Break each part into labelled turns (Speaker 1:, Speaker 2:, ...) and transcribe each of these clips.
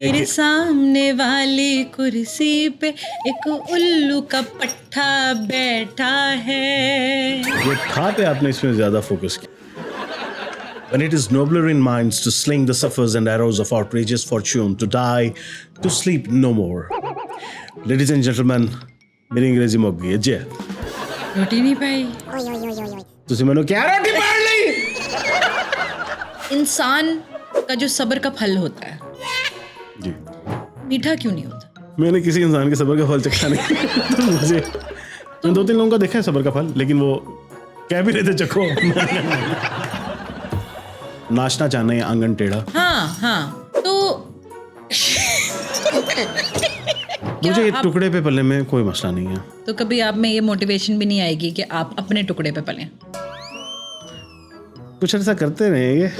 Speaker 1: मेरे सामने वाली कुर्सी पे एक उल्लू का पट्टा बैठा है।
Speaker 2: ये था पे आपने इसमें ज्यादा फोकस किया. When it is nobler in minds to sling the suffers and arrows of outrageous fortune, to die, to sleep no more. Ladies and gentlemen, मेरी अंग्रेजी मुक गई है जे.
Speaker 1: रोटी नहीं पाई।
Speaker 2: तुसी मैंने क्या रोटी पाड़ ली?
Speaker 1: इंसान का जो सब्र का फल होता है
Speaker 2: जी.
Speaker 1: मीठा क्यों नहीं होता?
Speaker 2: मैंने किसी इंसान के सब्र का फल चखा नहीं. तो मुझे मैंने 2-3 लोगों का देखा है सब्र का फल, लेकिन वो कह भी रहे थे चखो. नाचना चाहना है आंगन टेढ़ा.
Speaker 1: हाँ तो
Speaker 2: मुझे टुकड़े पे पलने में कोई मसला नहीं है.
Speaker 1: तो कभी आप में ये मोटिवेशन भी नहीं आएगी कि आप अपने टुकड़े पे पलें?
Speaker 2: कुछ ऐसा करते रहेंगे.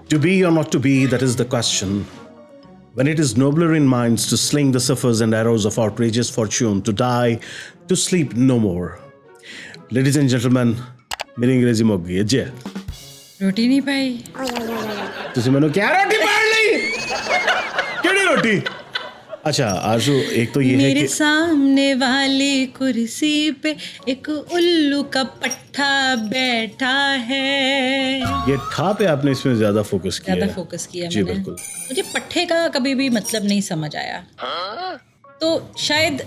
Speaker 2: To be or not to be, that is the question. When it is nobler in minds to sling the suffers and arrows of outrageous fortune, to die, to sleep no more. Ladies and gentlemen, मेरी अंग्रेजी मुक गई है जे.
Speaker 1: रोटी नहीं पाई।
Speaker 2: तुसी मैंने क्या रोटी पाड़ ली? केड़ी रोटी? अच्छा आरजू, एक तो ये है
Speaker 1: मेरे
Speaker 2: कि
Speaker 1: सामने वाली कुर्सी पे एक उल्लू का पट्टा बैठा है।
Speaker 2: ये ठा पे आपने इसमें ज्यादा फोकस किया
Speaker 1: ज्यादा
Speaker 2: है.
Speaker 1: फोकस किया
Speaker 2: जी
Speaker 1: मैंने।
Speaker 2: बिल्कुल.
Speaker 1: मुझे पट्टे का कभी भी मतलब नहीं समझ आया। तो शायद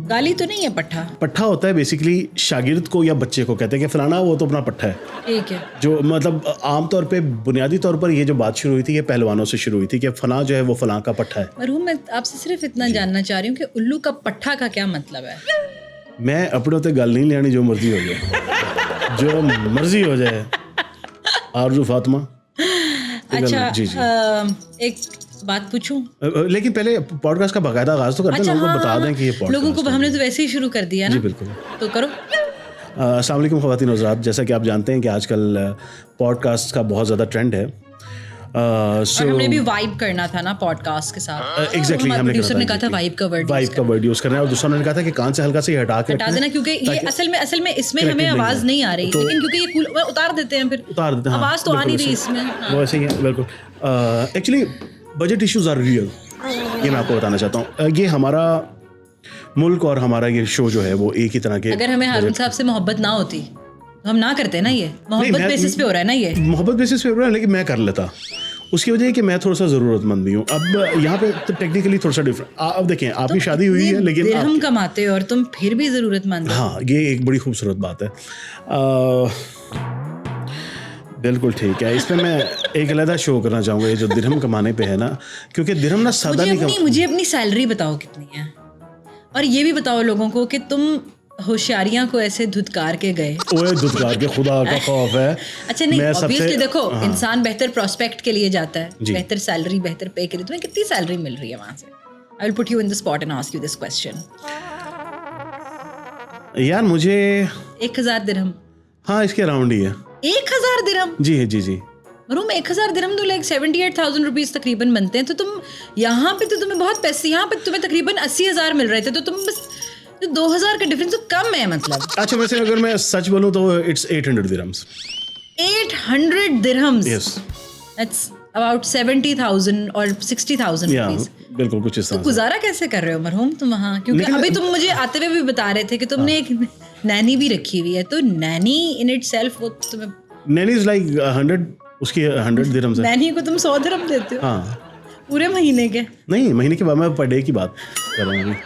Speaker 1: गाली तो नहीं है पट्टा?
Speaker 2: पट्ठा होता है बेसिकली शागिर्द को या बच्चे को कहते हैं कि फलाना वो तो अपना पट्टा है.
Speaker 1: ठीक है।
Speaker 2: जो मतलब आमतौर पे बुनियादी तौर पर ये जो बात शुरू हुई थी ये पहलवानों से शुरू हुई थी कि फलां जो है वो फलां का पट्टा है.
Speaker 1: मरहूम, मैं आपसे सिर्फ इतना जानना चाह रही हूँ कि उल्लू का पट्टा का क्या मतलब है?
Speaker 2: मैं अपने होते गल नहीं लेनी, जो मर्जी हो जाए. जो मर्जी हो जाए. आरजू फातिमा.
Speaker 1: अच्छा
Speaker 2: जी जी.
Speaker 1: एक बात पूछूं?
Speaker 2: लेकिन पहले पॉडकास्ट का बाकायदा आगाज तो करते हैं.
Speaker 1: अच्छा,
Speaker 2: लोगों को
Speaker 1: हाँ,
Speaker 2: बता दें कि ये पॉडकास्ट
Speaker 1: लोगों को हमने तो वैसे ही शुरू कर दिया ना.
Speaker 2: जी बिल्कुल.
Speaker 1: तो करो.
Speaker 2: अस्सलाम वालेकुम ख़वातीन और हज़रात. जैसा कि आप जानते हैं कि आजकल पॉडकास्ट का बहुत ज़्यादा ट्रेंड है.
Speaker 1: और हमने भी वाइब करना था ना पॉडकास्ट के साथ.
Speaker 2: एग्जैक्टली. हमने
Speaker 1: प्रोड्यूसर ने कहा था वाइब का वर्ड
Speaker 2: यूज़ करना है, और दूसरा ने कहा था कि कान से हल्का से हटा के
Speaker 1: हटा देना, क्योंकि ये असल में इसमें हमें आवाज़ नहीं आ रही, लेकिन क्योंकि ये उतार देते हैं, फिर
Speaker 2: उतार देते हैं.
Speaker 1: आवाज़ तो आ नहीं रही इसमें.
Speaker 2: वो ऐसे ही है बिल्कुल. Actually budget issues are real. ये मैं आपको बताना चाहता हूँ. ये हमारा मुल्क और हमारा ये शो जो है वो एक ही तरह के.
Speaker 1: अगर हमें हारून साहब से मोहब्बत ना होती तो हम ना करते ना. ये मोहब्बत बेसिस पे हो रहा है ना. ये
Speaker 2: मोहब्बत बेसिस पे हो रहा है, लेकिन मैं कर लेता. उसकी वजह है कि मैं थोड़ा सा ज़रूरतमंद भी हूँ. अब यहाँ पे तो टेक्निकली थोड़ा सा डिफरेंट. अब देखें, आपकी शादी हुई है लेकिन
Speaker 1: हम कमाते हो और तुम फिर भी ज़रूरतमंद हो.
Speaker 2: हाँ, ये एक बड़ी खूबसूरत बात है. बिल्कुल ठीक है. इस पर मैं एक अलग शो करना चाहूँगा, ये जो दिरहम कमाने पे है ना, क्योंकि दिरहम ना सादा नहीं.
Speaker 1: मुझे अपनी सैलरी बताओ कितनी है, और ये भी बताओ लोगों को कि तुम होशियारियां को ऐसे धुतकार के गए.
Speaker 2: ओए धुतकार के, खुदा का खौफ है.
Speaker 1: अच्छा नहीं, ऑब्वियसली देखो, इंसान बेहतर प्रोस्पेक्ट के लिए जाता है, बेहतर सैलरी, बेहतर पे के लिए. तुम्हें कितनी सैलरी मिल रही है वहां से? I will put you in the spot and ask you this question.
Speaker 2: यार मुझे
Speaker 1: 1000 दिरहम.
Speaker 2: हाँ, इसके अराउंड ही है.
Speaker 1: 1000 दिरहम?
Speaker 2: जी है. जी जी.
Speaker 1: रूम 1000 दिरहम तो लाइक 78,000 रुपीज तकरीबन बनते हैं. तो तुम यहाँ पे तो तुम्हें बहुत पैसे, यहाँ पे तुम्हें तकरीबन 80,000 मिल रहे थे, तो तुम बस 2000 का डिफरेंस तो कम है मतलब.
Speaker 2: अच्छा, वैसे अगर मैं सच बोलूं तो it's 800 dirhams.
Speaker 1: 800 dirhams?
Speaker 2: Yes.
Speaker 1: That's about 70,000 और 60,000 रुपीज.
Speaker 2: बिल्कुल कुछ इस तरह.
Speaker 1: तो गुजारा कैसे कर रहे हो मरहूम तुम वहाँ? क्योंकि अभी तुम मुझे आते हुए भी बता रहे थे कि तुमने एक नैनी भी रखी हुई है. तो नैनी इन इटसेल्फ वो तुम्हें,
Speaker 2: नैनी इज लाइक 100, उसकी 100 दिरहम्स है.
Speaker 1: नैनी को तुम 100 दिरहम देते हो?
Speaker 2: हाँ.
Speaker 1: पूरे महीने के?
Speaker 2: नहीं, महीने के बाद. मैं पर डे की बात कर रहा हूँ.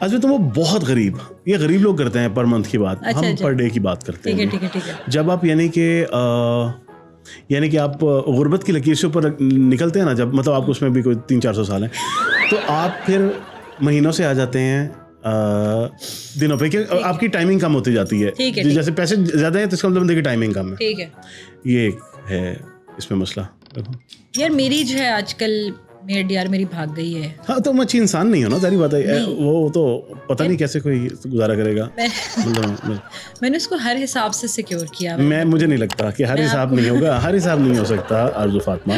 Speaker 2: आज तो वो बहुत गरीब, ये गरीब लोग करते हैं पर मंथ की बात.
Speaker 1: अच्छा,
Speaker 2: हम पर डे की बात करते हैं.
Speaker 1: ठीक है.
Speaker 2: जब आप यानी कि आप गुर्बत की लकीर से ऊपर निकलते हैं ना, जब मतलब आपको उसमें भी कोई 300-400 साल हैं, तो आप फिर महीनों से आ जाते हैं दिनों पे, कि आपकी टाइमिंग कम होती जाती है. जैसे पैसे ज़्यादा हैं तो इसका मतलब देखिए टाइमिंग कम है. ठीक है. ये है इसमें मसला.
Speaker 1: यार मेरी जो है आजकल मेड यार मेरी भाग गई है.
Speaker 2: हाँ, तो अच्छी इंसान नहीं हो ना, सारी बात है. वो तो पता नहीं कैसे कोई गुजारा करेगा.
Speaker 1: मैंने उसको हर हिसाब से सिक्योर किया.
Speaker 2: मुझे नहीं लगता कि हर हिसाब नहीं होगा. हर हिसाब नहीं हो सकता आरजू फातिमा.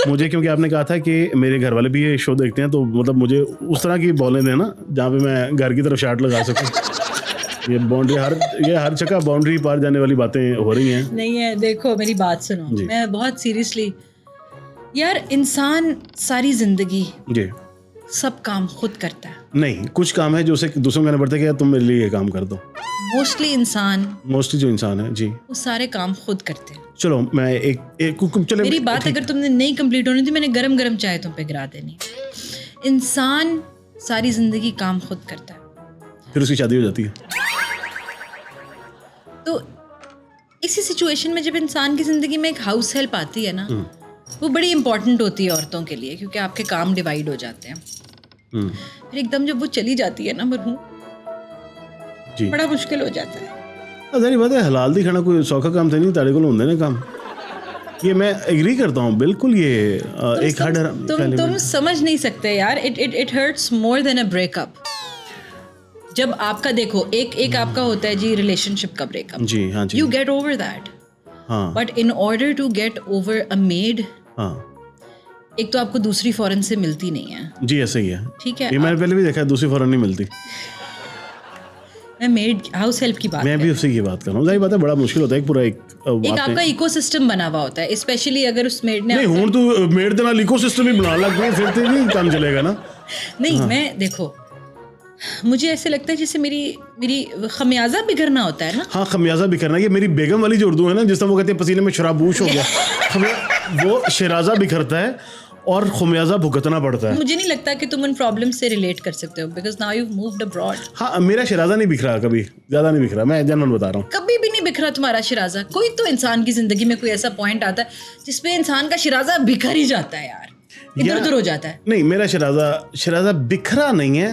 Speaker 2: मुझे क्योंकि आपने कहा था कि मेरे घर वाले भी ये शो देखते हैं, तो मतलब मुझे उस तरह की बोलें देना जहाँ पे मैं घर की तरफ शार्ट लगा सकूँ. ये बाउंड्री हर जगह बाउंड्री पार जाने वाली बातें हो रही हैं.
Speaker 1: नहीं है. देखो मेरी बात सुनो, मैं बहुत सीरियसली यार इंसान सारी जिंदगी
Speaker 2: जी
Speaker 1: सब काम खुद करता है.
Speaker 2: नहीं, कुछ काम है जो उसे दूसरों को कहना पड़ता है कि यार तुम मेरे लिए ये काम कर दो.
Speaker 1: मोस्टली इंसान
Speaker 2: मोस्टली जो इंसान है जी.
Speaker 1: वो सारे काम खुद करते हैं.
Speaker 2: चलो मैं एक चले
Speaker 1: मेरी बात अगर तुमने नहीं कंप्लीट होनी थी, मैंने गरम गरम चाय तुम पे गिरा देनी. इंसान सारी जिंदगी काम खुद करता है,
Speaker 2: फिर उसकी शादी हो जाती है.
Speaker 1: तो इसी सिचुएशन में जब इंसान की जिंदगी में एक हाउस हेल्प आती है ना, वो बड़ी इंपॉर्टेंट होती है औरतों के लिए, क्योंकि आपके काम डिवाइड हो जाते हैं. फिर एकदम जब वो चली जाती है ना मरहूम,
Speaker 2: जी
Speaker 1: बड़ा मुश्किल हो जाता है.
Speaker 2: सारी बात है. हलाल दी खाना कोई सौखा काम थे नहीं, ताड़े को होंगे ना काम. ये मैं एग्री करता हूँ बिल्कुल. ये एक
Speaker 1: तुम समझ नहीं सकते यार. It hurts more than a breakup. जब आपका देखो एक आपका होता है जी रिलेशनशिप का ब्रेकअप.
Speaker 2: जी हाँ जी.
Speaker 1: You get over that.
Speaker 2: हाँ
Speaker 1: but in order to get over a maid,
Speaker 2: हाँ
Speaker 1: एक तो आपको दूसरी फॉरेन से मिलती नहीं है.
Speaker 2: जी ऐसे ही है.
Speaker 1: ठीक है,
Speaker 2: ये मैंने पहले भी देखा है, दूसरी फौरन नहीं मिलती.
Speaker 1: मैं मेड हाउस हेल्प की बात
Speaker 2: मैं भी उसी की बात कर रहा हूँ. जाहिर बात है बड़ा मुश्किल होता है. एक पूरा
Speaker 1: एक आपका इकोसिस्टम बना हुआ होता है, स्पेशली अगर उस मेड ने
Speaker 2: नहीं हूँ तो मेड दे नाल इकोसिस्टम ही बना लग गए, फिर तो नहीं काम चलेगा ना.
Speaker 1: नहीं मैं देखो, मुझे ऐसे लगता है जैसे मेरी खमियाजा बिखरना होता है ना.
Speaker 2: हाँ खमियाजा बिखरना. ये मेरी बेगम वाली जो उर्दू है ना, जिस तरह वो कहते हैं पसीने में शराबूश हो गया, वो शराजा बिखरता है और खमियाजा भुगतना पड़ता है.
Speaker 1: मुझे नहीं लगता कि तुम उन प्रॉब्लम से रिलेट कर सकते हो, because now you moved abroad.
Speaker 2: हाँ मेरा शराजा नहीं बिखरा कभी, ज्यादा नहीं बिखरा. मैं जनरल बता रहा हूँ.
Speaker 1: कभी भी नहीं बिखरा तुम्हारा शिराजा. कोई तो इंसान की जिंदगी में कोई ऐसा पॉइंट आता है जिसपे इंसान का शिराजा बिखर ही जाता है यार, इधर उधर हो जाता है.
Speaker 2: नहीं मेरा शराजा बिखरा नहीं है.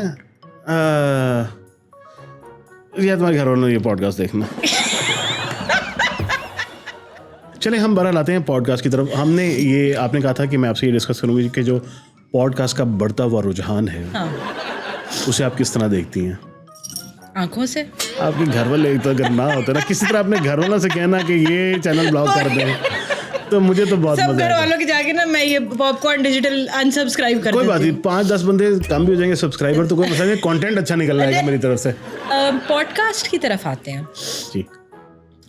Speaker 2: या तुम्हारे घर वालों ने ये पॉडकास्ट देखना. चले हम बहरहाल आते हैं पॉडकास्ट की तरफ. हमने ये आपने कहा था कि मैं आपसे ये डिस्कस करूंगी कि जो पॉडकास्ट का बढ़ता हुआ रुझान है,
Speaker 1: हाँ.
Speaker 2: उसे आप किस तरह देखती हैं?
Speaker 1: आंखों से.
Speaker 2: आपके घर वाले तो अगर ना होते ना, किसी तरह अपने घर वालों से कहना कि ये चैनल ब्लॉक कर दें, तो मुझे तो बहुत
Speaker 1: सब
Speaker 2: मजा
Speaker 1: घर
Speaker 2: आएगा.
Speaker 1: वालों के जाके ना मैं ये पॉपकॉर्न डिजिटल अनसब्सक्राइब कर
Speaker 2: कोई बात
Speaker 1: देती
Speaker 2: नहीं, 5-10 बंदे कम भी हो जाएंगे सब्सक्राइबर, तो कोई मसला नहीं. कंटेंट अच्छा निकल आएगा मेरी तरफ से.
Speaker 1: पॉडकास्ट की तरफ आते हैं.
Speaker 2: जी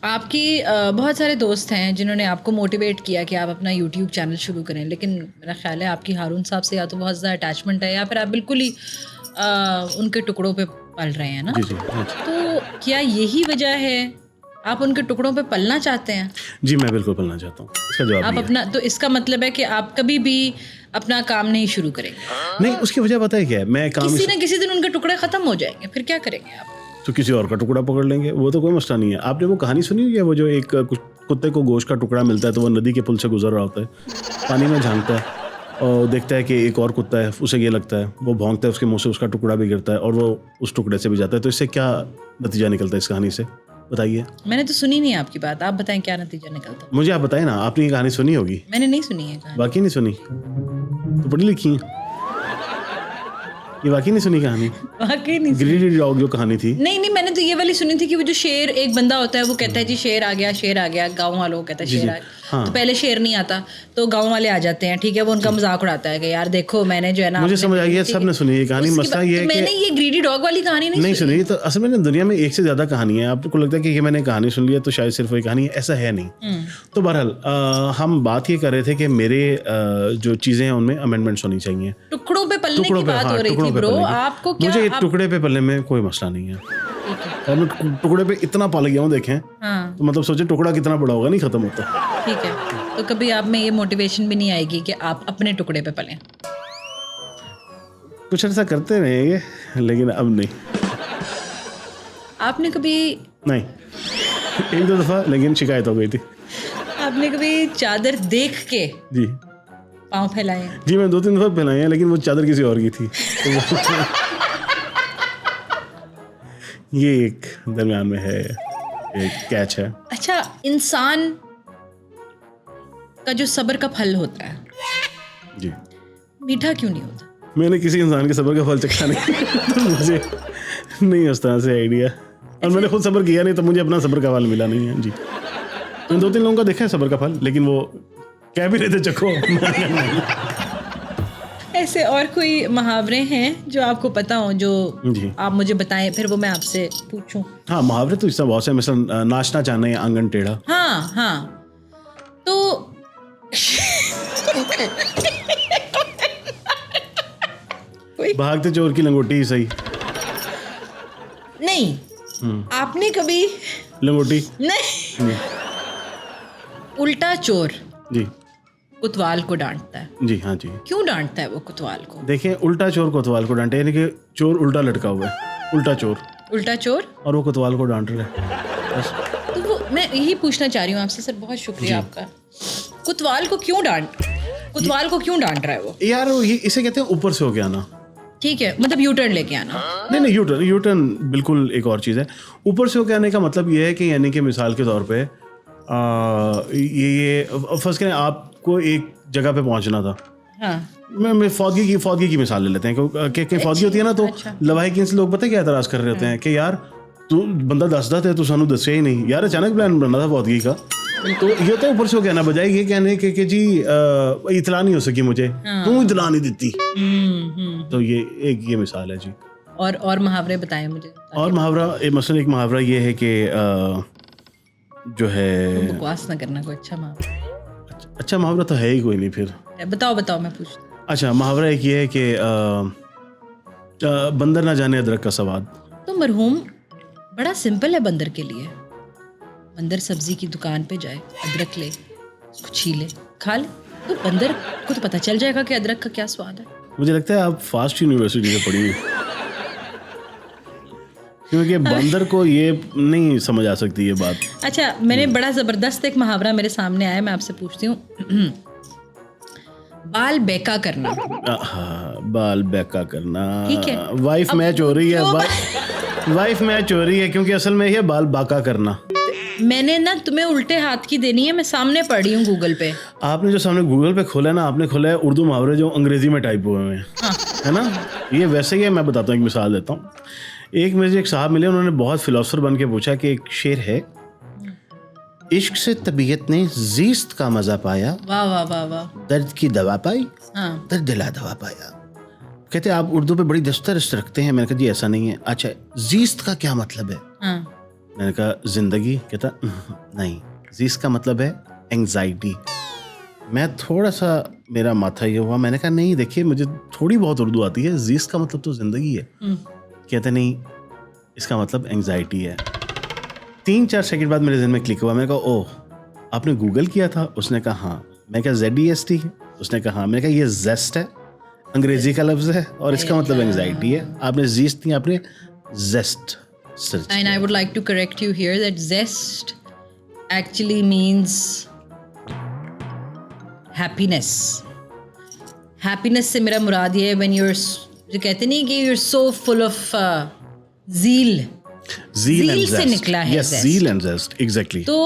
Speaker 1: आपकी बहुत सारे दोस्त हैं जिन्होंने आपको मोटिवेट किया कि आप अपना यूट्यूब चैनल शुरू करें, लेकिन मेरा ख्याल है आपकी हारून साहब से या तो बहुत ज़्यादा अटैचमेंट है, या फिर आप बिल्कुल ही उनके टुकड़ों पे पल रहे हैं ना.
Speaker 2: जी जी
Speaker 1: तो क्या यही वजह है आप उनके टुकड़ों पे पलना चाहते हैं?
Speaker 2: जी मैं बिल्कुल पढ़ना चाहता हूँ. इसका जवाब
Speaker 1: आप
Speaker 2: नहीं है.
Speaker 1: अपना, तो इसका मतलब है कि आप कभी भी अपना काम नहीं शुरू करेंगे.
Speaker 2: नहीं, उसकी वजह पता है क्या है? मैं काम
Speaker 1: किसी न किसी दिन उनके टुकड़े खत्म हो जाएंगे, फिर क्या करेंगे आप?
Speaker 2: तो किसी और का टुकड़ा पकड़ लेंगे, वो तो कोई मसला नहीं है. आपने वो कहानी सुनी हुई है, वो जो एक कुत्ते को गोश्त का टुकड़ा मिलता है, तो वो नदी के पुल से गुजर रहा होता है, पानी में झांकता है और देखता है कि एक और कुत्ता है, उसे ये लगता है, वो भौंकता है, उसके मुंह से उसका टुकड़ा भी गिरता है और वो उस टुकड़े से भी जाता है. तो इससे क्या नतीजा निकलता है इस कहानी से, बताइए?
Speaker 1: मैंने तो सुनी नहीं आपकी बात, आप बताएं क्या नतीजा निकलता?
Speaker 2: मुझे आप बताएं ना, आपने ये कहानी सुनी होगी.
Speaker 1: मैंने नहीं सुनी है कहानी.
Speaker 2: वाकई नहीं सुनी? तो पढ़ी लिखी है ये. वाकई नहीं सुनी कहानी?
Speaker 1: वाकई नहीं.
Speaker 2: ग्रीडी डॉग जो कहानी थी.
Speaker 1: नहीं मैंने तो ये वाली सुनी थी कि वो जो शेर, एक बंदा होता है वो कहता है जी शेर आ गया, गांव वालों को कहता है शेर आ गया.
Speaker 2: हाँ.
Speaker 1: तो पहले शेर नहीं आता तो गांव वाले आ जाते हैं, ठीक है, वो उनका मजाक उड़ाता है कि यार देखो मैंने जो है ना.
Speaker 2: मुझे समझ आ गया, सबने सुनी ये कहानी. मसला ये है कि
Speaker 1: मैंने ये ग्रीडी डॉग वाली कहानी नहीं
Speaker 2: सुनी. तो असल में दुनिया में एक से ज्यादा कहानी है. आपको लगता है कि ये मैंने कहानी सुन लिया तो शायद सिर्फ वही कहानी है, ऐसा है नहीं. तो बहरहाल हम बात ये कर रहे थे कि मेरे जो चीजें हैं उनमें अमेंडमेंट्स होनी चाहिए.
Speaker 1: टुकड़ों पे पलने की बात हो रही थी ब्रो. आपको क्या,
Speaker 2: मुझे टुकड़े पे पलने में कोई मसला नहीं है. मैं टुकड़े पे इतना पल गया हूँ, देखें.
Speaker 1: हाँ.
Speaker 2: तो मतलब सोचे टुकड़ा कितना बड़ा होगा, नहीं खत्म होता.
Speaker 1: ठीक है, तो कभी आप में ये मोटिवेशन भी नहीं आएगी कि आप अपने टुकड़े पे पलें?
Speaker 2: कुछ ऐसा करते रहेंगे, लेकिन अब नहीं.
Speaker 1: आपने कभी
Speaker 2: नहीं, 1-2 दफा लेकिन शिकायत हो गई थी.
Speaker 1: आपने कभी चादर देख के
Speaker 2: जी
Speaker 1: पाँव फैलाए?
Speaker 2: जी मैं 2-3 दफा फैलाई है, लेकिन वो चादर किसी और की थी. ये एक दरमियान में है, एक कैच है.
Speaker 1: अच्छा, इंसान का जो सब्र का फल होता है
Speaker 2: जी
Speaker 1: मीठा क्यों नहीं होता?
Speaker 2: मैंने किसी इंसान के सब्र का फल चखा नहीं तो मुझे नहीं उस तरह से आइडिया. और मैंने खुद सब्र किया नहीं, तो मुझे अपना सब्र का फल मिला नहीं है. जी मैंने 2-3 लोगों का देखा है सब्र का फल, लेकिन वो कह भी रहे थे चखो.
Speaker 1: ऐसे और कोई मुहावरे हैं जो आपको पता हो, जो
Speaker 2: जी
Speaker 1: आप मुझे बताएं, फिर वो मैं आपसे पूछूं?
Speaker 2: हाँ मुहावरे तो इससे बहुत से, मिसल नाचना चाहना है आंगन टेढ़ा.
Speaker 1: हाँ. तो
Speaker 2: भागते चोर की लंगोटी ही सही।
Speaker 1: नहीं, आपने कभी
Speaker 2: लंगोटी
Speaker 1: नहीं, उल्टा चोर
Speaker 2: जी
Speaker 1: कोतवाल को डांटता है,
Speaker 2: जी हाँ जी।
Speaker 1: क्यों डांटता है वो कोतवाल को?
Speaker 2: देखिए, उल्टा चोर कोतवाल को डांटे, यानी कि चोर उल्टा लटका हुआ है, उल्टा चोर,
Speaker 1: उल्टा चोर,
Speaker 2: और वो कोतवाल को डांट रहा है बस।
Speaker 1: तो वो मैं यही पूछना चाह रही हूँ आपसे सर, बहुत शुक्रिया आपका। कोतवाल को क्यों डांट रहा है वो?
Speaker 2: यार ये इसे कहते हैं ऊपर से होके आना।
Speaker 1: ठीक है, मतलब यू टर्न लेके आना।
Speaker 2: नहीं, यू टर्न बिल्कुल एक और चीज़ है। ऊपर से होके आने का मतलब ये है कि यानी कि मिसाल के तौर पे ये फर्स्ट करें, आपको एक जगह पे पहुंचना था।
Speaker 1: हाँ,
Speaker 2: मैं फौदगी की मिसाल ले लेते हैं कि फौदगी होती है ना, तो लवाहिकीन से लोग पता है क्या एतराज़ कर रहे होते हैं कि यार तू बंदा दसदा थे, तू सानू दस्या ही नहीं यार, अचानक प्लान बनना था फौदगी का। तो ये होता है ऊपर से कहना, बजाय ये कहने कि जी इतला नहीं हो सकी मुझे, तू इतला नहीं देती। तो ये मिसाल है जी।
Speaker 1: और मुहावरे बताएं मुझे।
Speaker 2: और मुहावरा मसलन एक मुहावरा ये है कि जो है,
Speaker 1: बकवास ना करना, कोई अच्छा मुहावरा।
Speaker 2: अच्छा मुहावरा तो है ही कोई नहीं फिर।
Speaker 1: बताओ मैं पूछती हूँ।
Speaker 2: अच्छा, मुहावरा एक ये है कि बंदर ना जाने अदरक का स्वाद।
Speaker 1: तो मरहूम बड़ा सिंपल है बंदर के लिए। बंदर सब्जी की दुकान पे जाए, अदरक ले, उसको छीले, खा ले, तो बंदर को तो पता चल जाएगा कि अदरक का क्या स्वाद है।
Speaker 2: मुझे लगता है आप फास्ट यूनिवर्सिटी से पढ़ी हुई, क्योंकि बंदर को ये नहीं समझ आ सकती ये बात।
Speaker 1: अच्छा, मैंने बड़ा ज़बरदस्त एक मुहावरा मेरे सामने आया, मैं आपसे पूछती हूँ। बाल बेका करना।
Speaker 2: बाल बेका करना,
Speaker 1: ठीक है।
Speaker 2: वाइफ मैच हो रही है, वाइफ मैच हो रही है, क्योंकि असल में ये बाल बाका करना।
Speaker 1: मैंने ना तुम्हें उल्टे हाथ की देनी है, मैं सामने पढ़ी हूँ गूगल पे।
Speaker 2: आपने जो सामने गूगल पे खोला है ना, आपने खोला है उर्दू मुहावरे जो अंग्रेजी में टाइप हुए हैं।
Speaker 1: हाँ।
Speaker 2: है ना, ये वैसे ही है। मैं बताता हूँ, एक मिसाल देता हूँ। एक मुझे एक साहब मिले, उन्होंने बहुत फिलोसफर बन के पूछा कि एक शेर है, इश्क से तबीयत ने जीस्त का मजा पाया,
Speaker 1: वाह वाह वाह वाह,
Speaker 2: दर्द की दवा पाई,
Speaker 1: हाँ।
Speaker 2: दर्द दिला दवा पाया। कहते आप उर्दू पे बड़ी दस्तरस रखते हैं। मैंने कहा जी ऐसा नहीं है। अच्छा, जीस्त का क्या मतलब है?
Speaker 1: हाँ।
Speaker 2: मैंने कहा जिंदगी। कहता नहीं, जीस्त का मतलब है एंग्जाइटी। मैं थोड़ा सा, मेरा माथा ये हुआ, मैंने कहा नहीं देखिए, मुझे थोड़ी बहुत उर्दू आती है, जीस्त का मतलब तो जिंदगी है। कहते नहीं, इसका मतलब एंग्जाइटी है। 3-4 सेकंड बाद मेरे जहन में क्लिक हुआ। मैंने कहा ओह, आपने गूगल किया था? उसने कहा हाँ। मैं कहा ZEST? उसने कहा हाँ। मैंने कहा ये जेस्ट है, अंग्रेजी का लफ्ज है, और इसका मतलब एंग्जाइटी है। आपने जीस्ट नहीं, आपने जेस्ट search.
Speaker 1: And I would like to correct you here that zest actually means happiness. Happiness से मेरा मुराद ये है when you're, जो कहते नहीं कि you're so full of zeal.
Speaker 2: Zeal
Speaker 1: से निकला है
Speaker 2: yes,
Speaker 1: zest.
Speaker 2: zeal and zest, exactly.
Speaker 1: तो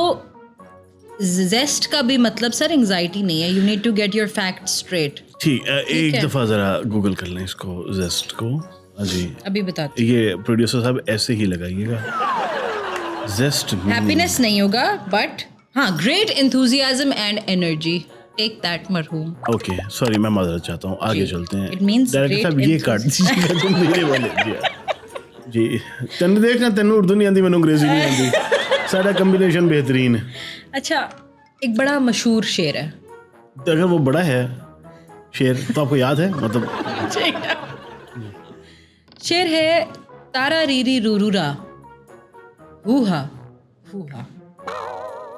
Speaker 1: zest का भी मतलब सर एंग्जाइटी नहीं है. You need to get your facts straight.
Speaker 2: ठीक, एक दफा जरा गूगल कर लें इसको, जेस्ट को। जी
Speaker 1: अभी बताती
Speaker 2: ये प्रोड्यूसर साहब ऐसे ही लगाइएगा। जेस्ट
Speaker 1: हैप्पीनेस नहीं होगा, बट हाँ, great enthusiasm and energy, take that मरहूम।
Speaker 2: ओके, सॉरी, मैं माजरत चाहता हूँ, आगे चलते हैं।
Speaker 1: It means
Speaker 2: डायरेक्टर साहब
Speaker 1: great
Speaker 2: ये काट दीजिएगा, तुम मेरे वाले जी। तेन देखना, तेन उर्दू नहीं आती, मैंने अंग्रेजी नहीं आती, सारा कॉम्बिनेशन बेहतरीन है।
Speaker 1: अच्छा, एक बड़ा मशहूर शेर है।
Speaker 2: अगर वो बड़ा है शेर तो आपको याद है, मतलब
Speaker 1: शेर है, तारा रीरी रूरूरा हूहा हूहा।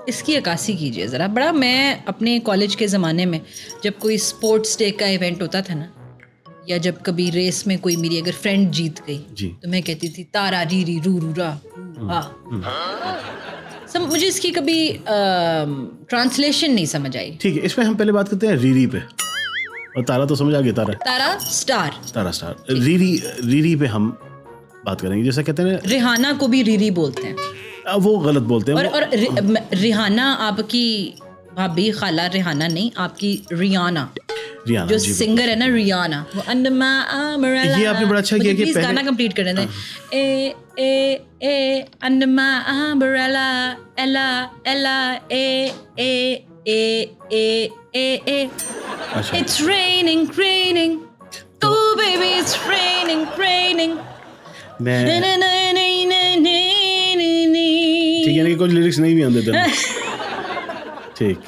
Speaker 1: इसकी अक्कासी कीजिए ज़रा। बड़ा, मैं अपने कॉलेज के ज़माने में जब कोई स्पोर्ट्स डे का इवेंट होता था ना, या जब कभी रेस में कोई मेरी अगर फ्रेंड जीत गई
Speaker 2: जी,
Speaker 1: तो मैं कहती थी तारा रीरी रूरूरा हूहा। मुझे इसकी कभी ट्रांसलेशन नहीं समझ आई।
Speaker 2: ठीक है, इसमें हम पहले बात करते हैं रीरी पे। और तारा तो समझ आ गया,
Speaker 1: तारा स्टार,
Speaker 2: तारा स्टार। रीरी पे हम बात करेंगे। जैसा कहते हैं
Speaker 1: रिहाना को भी रीरी बोलते हैं,
Speaker 2: वो गलत बोलते हैं।
Speaker 1: और रिहाना आपकी भाभी खाला रिहाना नहीं, आपकी रियाना जो सिंगर है ना, रियाना, वो अंडमा अमरेला।
Speaker 2: ये आपने बड़ा अच्छा किया कि
Speaker 1: गाना कंप्लीट कर दें। ए ए ए अंडमा अमरेला एला एला ए ए ए ए ए ए It's raining raining oh baby it's raining raining।
Speaker 2: ठीक है, कुछ लिरिक्स नहीं भी आते थे। ठीक,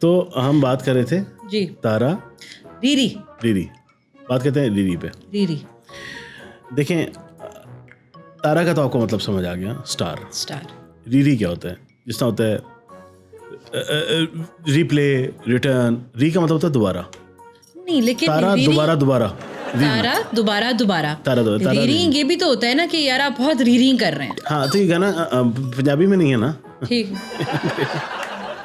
Speaker 2: तो हम बात कर रहे थे
Speaker 1: जी।
Speaker 2: तारा
Speaker 1: रीरी।
Speaker 2: रीरी, बात करते हैं रीरी पे।
Speaker 1: रीरी।
Speaker 2: देखें, तारा का तो आपको मतलब समझ आ गया, स्टार।
Speaker 1: स्टार।
Speaker 2: रीरी क्या होता है? जिस तरह होता है रिप्ले, रिटर्न, री का मतलब होता है दोबारा।
Speaker 1: नहीं, लेकिन
Speaker 2: तारा दोबारा दोबारा,
Speaker 1: तारा दोबारा दोबारा,
Speaker 2: तारा दोबारा,
Speaker 1: रीरिंग ये भी तो होता है ना कि यार आप बहुत रीरिंग कर रहे हैं।
Speaker 2: हाँ, तो ये गाना पंजाबी में नहीं है ना,
Speaker 1: ठीक।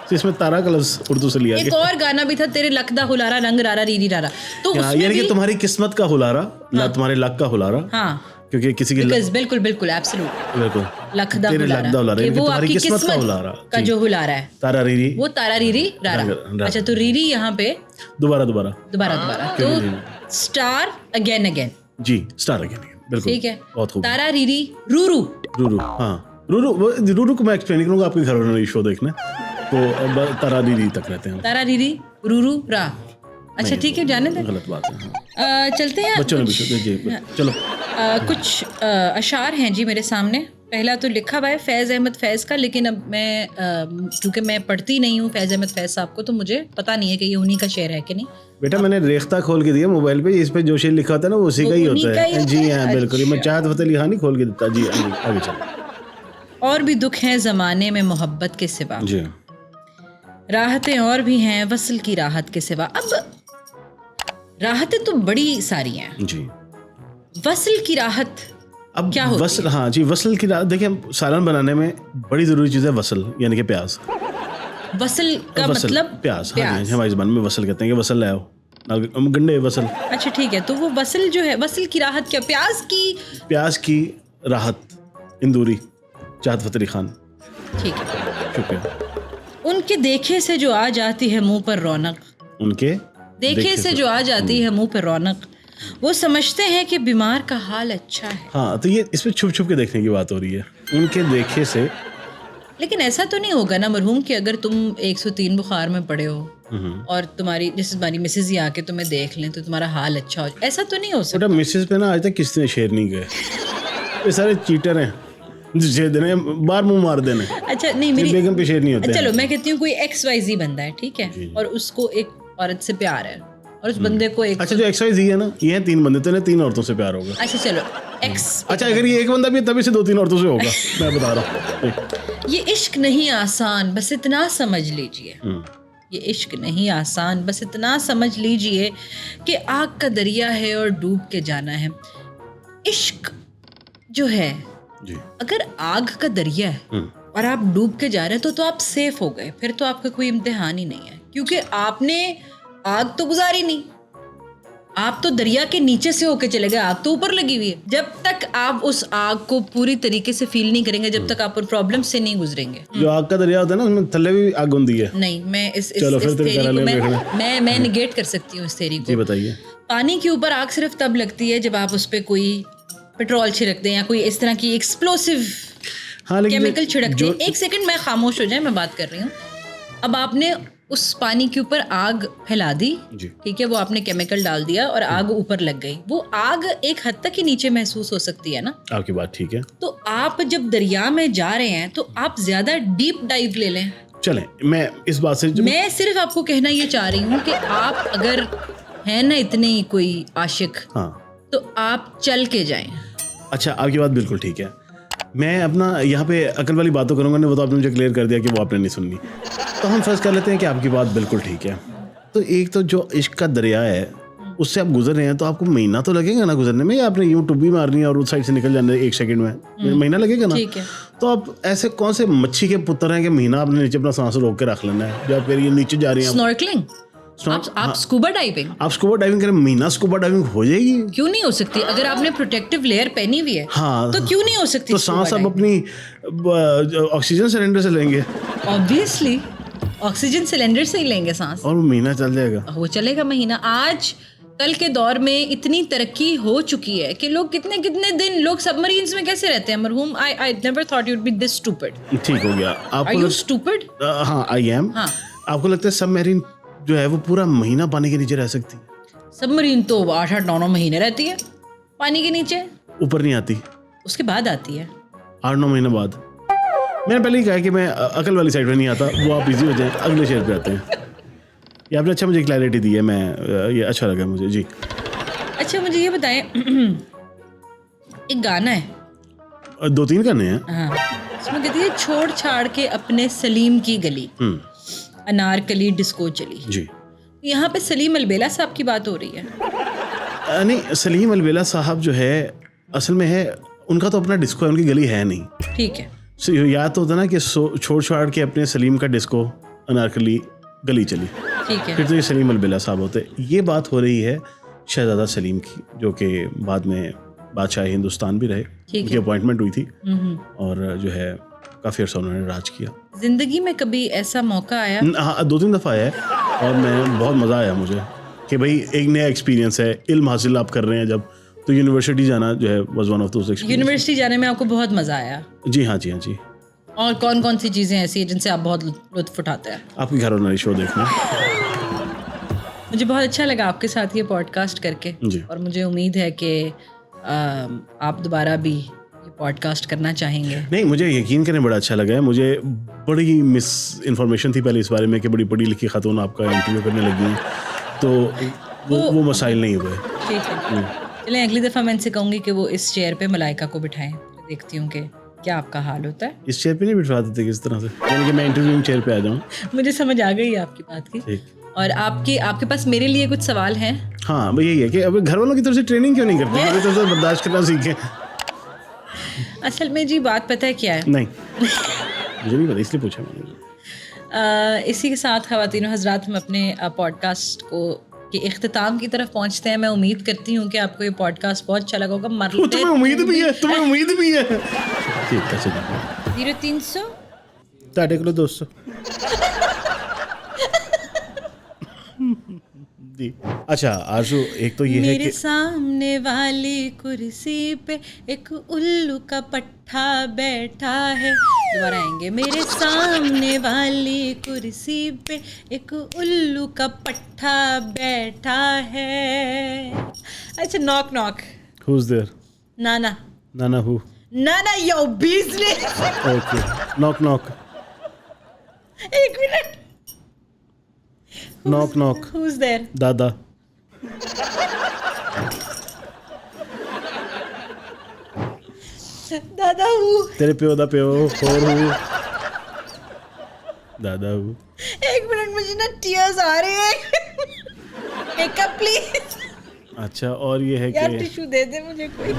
Speaker 2: तो इसमें तारा का लफ्ज़ उर्दू से लिया
Speaker 1: एक
Speaker 2: गया।
Speaker 1: और गाना भी था, तेरे लक दा हुलारा रंग रारा रीरी रारा, तो
Speaker 2: हाँ,
Speaker 1: उसमें
Speaker 2: यानी कि
Speaker 1: भी
Speaker 2: तुम्हारी किस्मत का हुलारा, तुम्हारे लक का हुलारा।
Speaker 1: हाँ,
Speaker 2: क्योंकि किसी की
Speaker 1: बिल्कुल बिल्कुल एब्सोल्यूट
Speaker 2: बिल्कुल
Speaker 1: लक दा
Speaker 2: तेरे
Speaker 1: हुलारा,
Speaker 2: लक दा हुलारा,
Speaker 1: कि
Speaker 2: यानी कि
Speaker 1: वो
Speaker 2: तुम्हारी
Speaker 1: आपकी
Speaker 2: किस्मत का
Speaker 1: किस्मत
Speaker 2: हुलारा
Speaker 1: का जो हुलारा है,
Speaker 2: तारा रीरी,
Speaker 1: वो तारा रीरी रारा।
Speaker 2: रारा।
Speaker 1: अच्छा, तो रीरी यहाँ पे
Speaker 2: दोबारा दोबारा
Speaker 1: दोबारा, तो स्टार अगेन अगेन।
Speaker 2: जी, स्टार अगेन, बिल्कुल
Speaker 1: ठीक है।
Speaker 2: बहुत खूब।
Speaker 1: तारा रीरी रूरू।
Speaker 2: रूरू, हाँ, रूरू को मैं एक्सप्लेन करूंगा आपके घर वालों ने शो देखना, तो तारा रीरी तक रहते हैं।
Speaker 1: तारा रीरी रूरू रा। अच्छा ठीक है, जाने दें,
Speaker 2: गलत बात है।
Speaker 1: चलते हैं
Speaker 2: बच्चों ने भी जी, चलो।
Speaker 1: कुछ अशार हैं जी मेरे सामने। पहला तो लिखा हुआ है फैज़ अहमद फैज़ का, लेकिन अब मैं क्योंकि मैं पढ़ती नहीं हूँ फैज़ अहमद फैज़ साहब को, तो मुझे पता नहीं है कि ये उन्हीं का शेर है कि नहीं।
Speaker 2: बेटा, मैंने रेख्ता खोल के दिया मोबाइल पे, इस पे जो शेर लिखा होता है ना, वो उसी का ही होता है। जी हाँ, बिल्कुल, मैं चाहत फतेह अली खान ही खोल के देता। जी आगे चलो।
Speaker 1: और भी दुख हैं ज़माने में मोहब्बत के सिवा,
Speaker 2: जी,
Speaker 1: राहतें और भी हैं वसल की राहत के सिवा। अब राहतें तो बड़ी सारी हैं,
Speaker 2: जी।
Speaker 1: वसल की राहत
Speaker 2: अब
Speaker 1: क्या होती
Speaker 2: वसल, हाँ जी, वसल की राहत। देखिए, सालन बनाने में बड़ी ज़रूरी चीज़ है वसल, यानी कि प्याज।
Speaker 1: वसल का
Speaker 2: वसल,
Speaker 1: मतलब
Speaker 2: प्याज। हाँ जी, हमारी ज़बान में वसल कहते हैं कि वसल लाओ, गंडे वसल।
Speaker 1: अच्छा ठीक है, तो वो वसल जो है, वसल की राहत क्या? प्याज की
Speaker 2: राहत, इंदूरी, चाहत फतेह अली खान।
Speaker 1: ठीक है।
Speaker 2: शुक्रिया।
Speaker 1: उनके देखे से जो आ जाती है मुंह पर रौनक,
Speaker 2: उनके
Speaker 1: देखे से जो आ जाती है मुंह पर रौनक, वो समझते हैं कि बीमार का हाल अच्छा है।
Speaker 2: हाँ, तो ये इसमें छुप छुप के देखने की बात हो रही है, उनके देखे से।
Speaker 1: लेकिन ऐसा तो नहीं होगा ना मरहूम कि अगर तुम 103 बुखार में पड़े हो और तुम्हारी जैसे तुम्हारी मिसेज ही आके तुम्हें देख लें तो तुम्हारा हाल अच्छा हो, ऐसा तो नहीं हो सकता।
Speaker 2: मिसेज पे ना आज तक किसी ने शेर नहीं गए, ये सारे चीटर हैं, शेर देने बार मुंह मार देने।
Speaker 1: अच्छा नहीं, मेरी
Speaker 2: बेगम पे शेर नहीं होते।
Speaker 1: चलो मैं कहती हूँ कोई XYZ बंदा है, ठीक है, और उसको एक औरत से प्यार है और उस बंदे को एक,
Speaker 2: अच्छा, जो XYZ है ना, ये है 3 बंदे, तो इन्हें 3 औरतों से प्यार होगा।
Speaker 1: अच्छा चलो X।
Speaker 2: अच्छा, अगर ये एक बंदा भी है तभी से 2-3 औरतों से होगा, मैं बता रहा हूँ।
Speaker 1: ये इश्क नहीं आसान, बस इतना समझ लीजिए, ये इश्क नहीं आसान, बस इतना समझ लीजिए कि आग का दरिया है और डूब के जाना है। इश्क जो है
Speaker 2: जी,
Speaker 1: अगर आग का दरिया है और आप डूब के जा रहे हैं तो आप सेफ हो गए, फिर तो आपका कोई इम्तिहान ही नहीं है, क्योंकि आपने आग तो गुजारी नहीं, आप तो दरिया के नीचे से होके चले गए, आग तो ऊपर लगी हुई है। जब तक आप उस आग को पूरी तरीके से फील नहीं करेंगे, जब तक आप उन प्रॉब्लम से नहीं गुजरेंगे।
Speaker 2: जो आग का दरिया होता है ना, उसमें थल्ले भी आग होती है।
Speaker 1: नहीं, मैं इस
Speaker 2: चलो फिर
Speaker 1: थ्योरी को
Speaker 2: देखना।
Speaker 1: मैं निगेट कर सकती हूँ इस थ्योरी
Speaker 2: जी
Speaker 1: को।
Speaker 2: बताइए।
Speaker 1: पानी के ऊपर आग सिर्फ तब लगती है जब आप उस पर कोई पेट्रोल छिड़क दें या कोई इस तरह की एक्सप्लोसिव
Speaker 2: हाँ, लेकिन
Speaker 1: केमिकल छिड़क दें। एक सेकंड मैं खामोश हो जाए, मैं बात कर रही हूँ। अब आपने उस पानी के ऊपर आग फैला दी, ठीक है, वो आपने केमिकल डाल दिया और आग ऊपर लग गई। वो आग एक हद तक ही नीचे महसूस हो सकती है ना।
Speaker 2: आपकी बात ठीक है।
Speaker 1: तो आप जब दरिया में जा रहे हैं तो आप ज्यादा डीप डाइव ले लें।
Speaker 2: चलें, मैं इस बात से
Speaker 1: मैं सिर्फ आपको कहना ये चाह रही हूँ कि आप अगर हैं ना इतने कोई आशिक,
Speaker 2: हाँ,
Speaker 1: तो आप चल के जाएं।
Speaker 2: अच्छा, आपकी बात बिल्कुल ठीक है। मैं अपना यहाँ पे अकल वाली बातों करूँगा नहीं, वो तो आपने मुझे क्लियर कर दिया कि वो आपने नहीं सुननी। तो हम फर्ज कर लेते हैं कि आपकी बात बिल्कुल ठीक है। तो एक तो जो इश्क का दरिया है उससे आप गुजर रहे हैं, तो आपको महीना तो लगेगा ना गुजरने में, या आपने यूँ टुब्बी मारनी है और उस साइड से निकल जाना 1 सेकंड में, महीना लगेगा ना।
Speaker 1: ठीक है।
Speaker 2: तो आप ऐसे कौन से मच्छी के पुत्र हैं कि महीना आपने नीचे अपना सांस रोक के रख लेना है, जब फिर ये नीचे जा रही हैं
Speaker 1: स्नॉर्कलिंग, आप स्कूबा डाइविंग,
Speaker 2: आप स्कूबा डाइविंग करें, महीना स्कूबा डाइविंग हो जाएगी?
Speaker 1: क्यों नहीं हो सकती? अगर आपने प्रोटेक्टिव लेयर पहनी हुई है,
Speaker 2: हाँ,
Speaker 1: तो क्यों नहीं हो सकती?
Speaker 2: तो सांस आप अपनी ऑक्सीजन सिलेंडर से लेंगे,
Speaker 1: ऑब्वियसली ऑक्सीजन सिलेंडर से ही लेंगे सांस,
Speaker 2: और महीना चल जाएगा।
Speaker 1: वो चलेगा महीना। आज कल के दौर में इतनी तरक्की हो चुकी है कि लोग कितने कितने दिन लोग सबमरीन्स में कैसे रहते हैं मरहूम। I never thought you'd be this stupid.
Speaker 2: ठीक हो गया।
Speaker 1: Are you stupid?
Speaker 2: हाँ, आई एम।
Speaker 1: हाँ,
Speaker 2: आपको लगता है सबमरीन जो है वो पूरा महीना पानी के नीचे रह सकती है?
Speaker 1: सबमरीन तो 8-9 महीने रहती है पानी के नीचे,
Speaker 2: ऊपर नहीं आती,
Speaker 1: उसके बाद आती है
Speaker 2: 8-9 महीने बाद। मैंने पहले ही कहा कि मैं अकल वाली साइड में नहीं आता, वो आप इजी हो जाए, अगले शेर पे आते हैं। ये आपने अच्छा मुझे क्लैरिटी दी है, मैं ये अच्छा लगा मुझे जी।
Speaker 1: अच्छा मुझे ये बताएं एक गाना है
Speaker 2: 2-3 गाने हैं।
Speaker 1: हाँ उसमें कहती है छोड़ छाड़ के अपने सलीम की गली अनारकली डिस्को चली।
Speaker 2: जी
Speaker 1: यहाँ पे सलीम अलबेला साहब की बात हो रही है।
Speaker 2: नहीं, सलीम अलबेला साहब जो है असल में है, उनका तो अपना डिस्को है, उनकी गली है नहीं।
Speaker 1: ठीक है
Speaker 2: याद तो होता ना कि छोड़ छाड़ के अपने सलीम का डिस्को अनारकली गली चली,
Speaker 1: ठीक है।
Speaker 2: फिर तो ये सलीम अलबेला साहब होते। ये बात हो रही है शहजादा सलीम की, जो कि बाद में बादशाह हिंदुस्तान भी रहे, उनकी अपॉइंटमेंट हुई थी और जो है काफ़ी अर्सा उन्होंने राज किया।
Speaker 1: जिंदगी में कभी ऐसा मौका आया?
Speaker 2: हाँ 2-3 दफ़ा आया है और मैं बहुत मज़ा आया मुझे कि भाई एक नया एक्सपीरियंस है, इल्म हासिल आप कर रहे हैं जब, तो यूनिवर्सिटी जाना जो है was one of those experience.
Speaker 1: University जाने में आपको बहुत मज़ा आया?
Speaker 2: जी हाँ जी हाँ जी।
Speaker 1: और कौन कौन सी चीज़ें ऐसी हैं जिनसे आप बहुत लुत्फ उठाते हैं? आपकी
Speaker 2: घर वाली शो देखना।
Speaker 1: मुझे बहुत अच्छा लगा आपके साथ ये पॉडकास्ट करके जी। और मुझे उम्मीद है कि आप दोबारा भी ये पॉडकास्ट करना चाहेंगे। नहीं, मुझे यकीन करें बड़ा अच्छा लगा है। मुझे बड़ी मिस इन्फॉर्मेशन थी पहले इस बारे में कि बड़ी पढ़ी लिखी खातून आपका इंटरव्यू करने लगी हैं, तो वो मसाइल नहीं हुए। ठीक है, चलें अगली दफ़ा मैं इनसे कहूँगी कि वो इस चेयर पे मलाइका को बिठाएं, देखती हूँ कि क्या आपका हाल होता है। इस चेयर पे नहीं बिठवा देते किस तरह से, यानी कि मैं इंटरव्यू चेयर पे आ जाऊँ। मुझे समझ आ गई आपकी बात की। और आपके पास मेरे लिए कुछ सवाल हैं? हाँ भाई, यही है कि अब घर वालों की तरफ से ट्रेनिंग क्यों नहीं करते, मेरी तरफ से बर्दाश्त करना सीखें। असल में जी बात पता है क्या है? नहीं मुझे नहीं पता, इसलिए पूछा मैंने। इसी के साथ ख़वातीन और हज़रात हम अपने पॉडकास्ट को के इख्तिताम की तरफ पहुंचते हैं। मैं उम्मीद करती हूँ कि आपको ये पॉडकास्ट बहुत अच्छा लगा होगा। तुम्हें उम्मीद भी है, तुम्हें उम्मीद भी है। ठीक है, चलिए 0300 ताड़े किलो 200 जी। अच्छा आरज़ू, एक तो ये है कि मेरे सामने वाली कुर्सी पे एक उल्लू का पट्ठा बैठा है। दोबारा आएंगे। मेरे सामने वाली कुर्सी पे एक उल्लू का पट्ठा बैठा है। अच्छा, knock knock. Who's there? Nana. Nana who? Nana your business. Okay. Knock knock. एक minute. Knock knock. Who's there? दादा। दादा हूँ। तेरे प्यो दा प्यो और हूँ दादा हूँ। एक मिनट, मुझे ना टीयर्स आ रहे हैं। Makeup please. अच्छा, और ये है कि यार टिश्यू दे दे मुझे कोई।